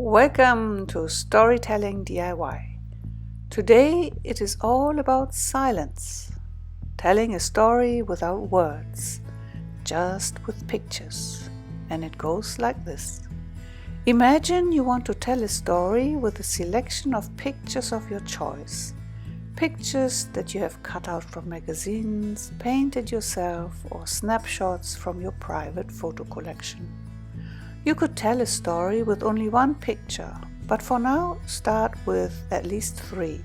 Welcome to Storytelling DIY. Today it is all about silence, telling a story without words, just with pictures. And it goes like this. Imagine you want to tell a story with a selection of pictures of your choice. Pictures that you have cut out from magazines, painted yourself, or snapshots from your private photo collection. You could tell a story with only one picture, but for now start with at least 3.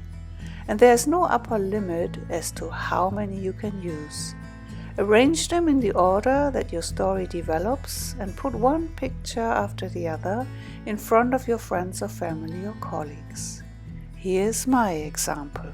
And there is no upper limit as to how many you can use. Arrange them in the order that your story develops and put one picture after the other in front of your friends or family or colleagues. Here's my example.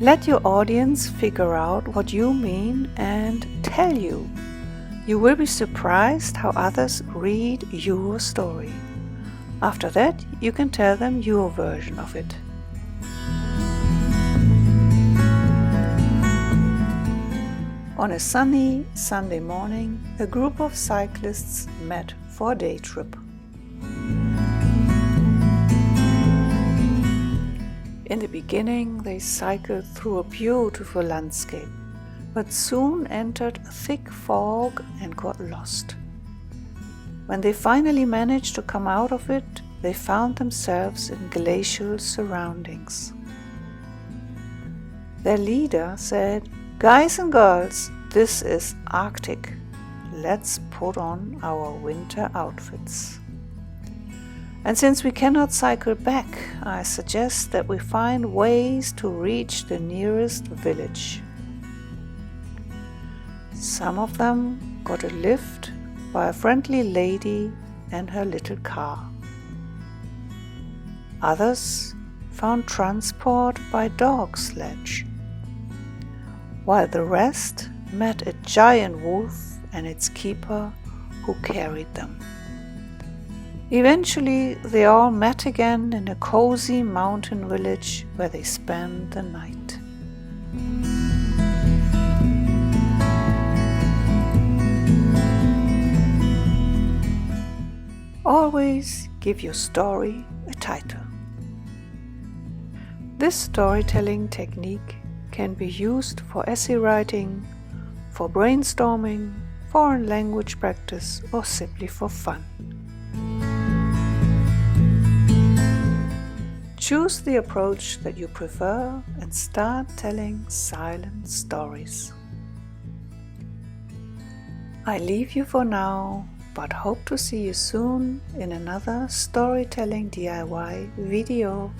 Let your audience figure out what you mean and tell you. You will be surprised how others read your story. After that, you can tell them your version of it. On a sunny Sunday morning, a group of cyclists met for a day trip. In the beginning, they cycled through a beautiful landscape, but soon entered a thick fog and got lost. When they finally managed to come out of it, they found themselves in glacial surroundings. Their leader said, "Guys and girls, this is Arctic. Let's put on our winter outfits. And since we cannot cycle back, I suggest that we find ways to reach the nearest village." Some of them got a lift by a friendly lady and her little car. Others found transport by dog sledge, while the rest met a giant wolf and its keeper who carried them. Eventually, they all met again in a cozy mountain village where they spent the night. Always give your story a title. This storytelling technique can be used for essay writing, for brainstorming, foreign language practice, or simply for fun. Choose the approach that you prefer and start telling silent stories. I leave you for now, but hope to see you soon in another Storytelling DIY video.